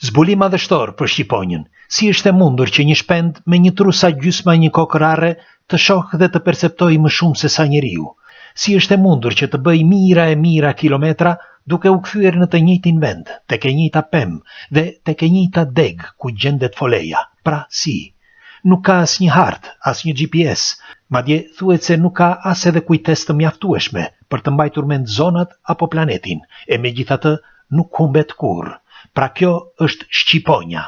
Zbulim madhështor për Shqiponjën, si është e mundur që një shpend me një tru sa gjysma një kokërare të shohë dhe të perceptojë më shumë se sa njeriu. Si është e mundur që të bëj mira e mira kilometra duke u kthyer në të njëjtin vend, tek e njëjta pemë dhe tek e njëjta deg ku gjendet foleja. Pra si? Nuk ka asnjë hartë, asnjë GPS, madje thuhet se nuk ka as edhe kujtesë të mjaftueshme për të mbajtur mend zonat apo planetin, e megjithatë nuk humbet kurrë. Pra kjo është Shqiponja.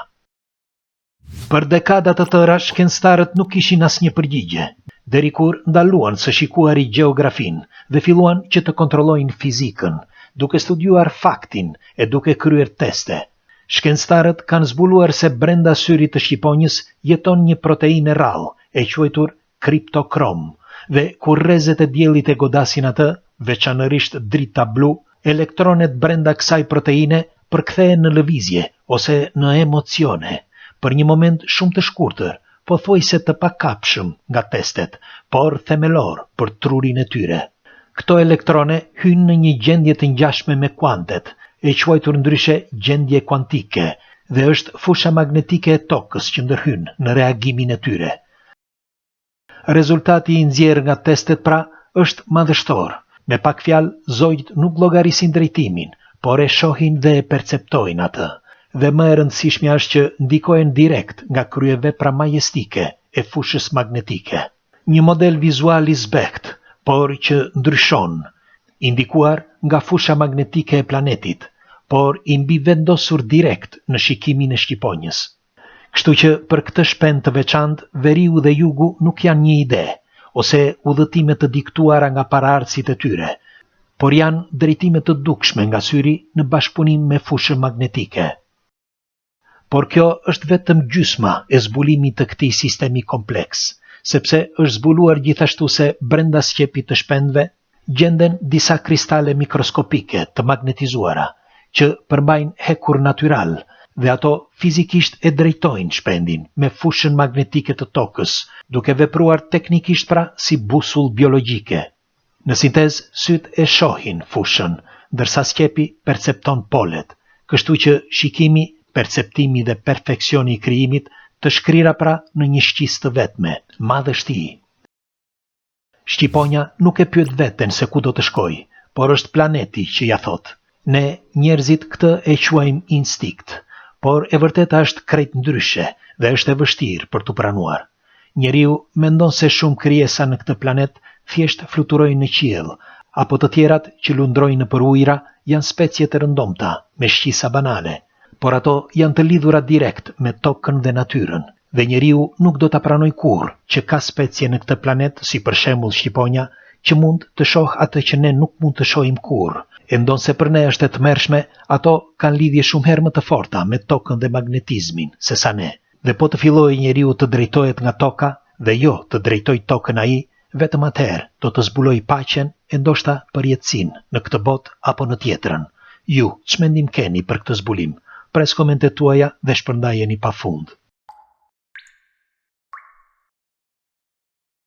Për dekada të tëra shkencëtarët nuk kishin asnjë përgjigje, deri kur ndaluan së shikuari gjeografin dhe filluan që të kontrollojnë fizikën, duke studiuar faktin e duke kryer teste. Shkencëtarët kanë zbuluar se brenda syrit të Shqiponjës jeton një proteine rrallë, e quajtur kriptokrom, dhe kur rrezet e diellit e godasin atë, veçanërisht drita blu, elektronet brenda kësaj proteine përkthehen në lëvizje ose në emocione, për një moment shumë të shkurtër, pothuajse të pakapshëm nga testet, por themelor për trurin e tyre. Këto elektrone hynë në një gjendje të ngjashme me kuantet, e quajtur ndryshe gjendje kuantike, dhe është fusha magnetike e tokës që ndërhyn në reagimin e tyre. Rezultati i nxjerrë nga testet pra është madhështor. Me pak fjalë, zojt nuk llogarisin drejtimin, por e shohin dhe e perceptojnë atë. Dhe më e rëndësishmja është që ndikohen direkt nga kryevepra majestike e fushës magnetike. Një model vizual i zbehtë, por që ndryshon, indikuar nga fusha magnetike e planetit, por i mbi vendosur direkt në shikimin e Shqiponjës. Kështu që për këtë shpend të veçantë, veriu dhe jugu nuk janë një ide, ose udhëtime të diktuara nga paraardhësit e tyre, por janë drejtime të dukshme nga syri në bashkëpunim me fushën magnetike. Por kjo është vetëm gjysma e zbulimit të këtij sistemi kompleks, sepse është zbuluar gjithashtu se brenda sqepit të shpendëve gjenden disa kristale mikroskopike të magnetizuara, që përmbajnë hekur natyral, dhe ato fizikisht e drejtojnë shpendin me fushën magnetike të tokës, duke vepruar teknikisht pra si busull biologjike. Në sintez, syt e shohin fushën, ndërsa sqepi percepton polet, kështu që shikimi, perceptimi dhe perfeksioni i krijimit të shkrira pra në një shqis të vetme, madhështi. Shqiponja nuk e pyet veten se ku do të shkojë, por është planeti që ja thot. Ne njerëzit këtë e quajmë instinkt, por e vërteta është krejt ndryshe dhe është e vështirë për të pranuar. Njeriu mendon se shumë krijesa në këtë planet thjesht fluturojnë në qiell, apo të tjerat që lundrojnë nëpër ujëra janë specie të rëndomta, me shqisa banale, por ato janë të lidhura direkt me tokën dhe natyrën, dhe njeriu nuk do ta pranoj kurrë që ka specie në këtë planet, si për shembull Shqiponja, që mund të shohë atë që ne nuk mund të shohim kurrë. E ndonse për ne është e tmerrshme, ato kanë lidhje shumë herë më të forta me tokën dhe magnetizmin se sa ne. Dhe po të fillojë njeriu të drejtohet nga toka dhe jo të drejtojë tokën ai, vetëm atëherë do të zbulojë paqen e ndoshta përjetësinë në këtë botë apo në tjetrën. Ju, ç'mendim keni për këtë zbulim? Pres komentet tuaja dhe shpërndajeni pafund.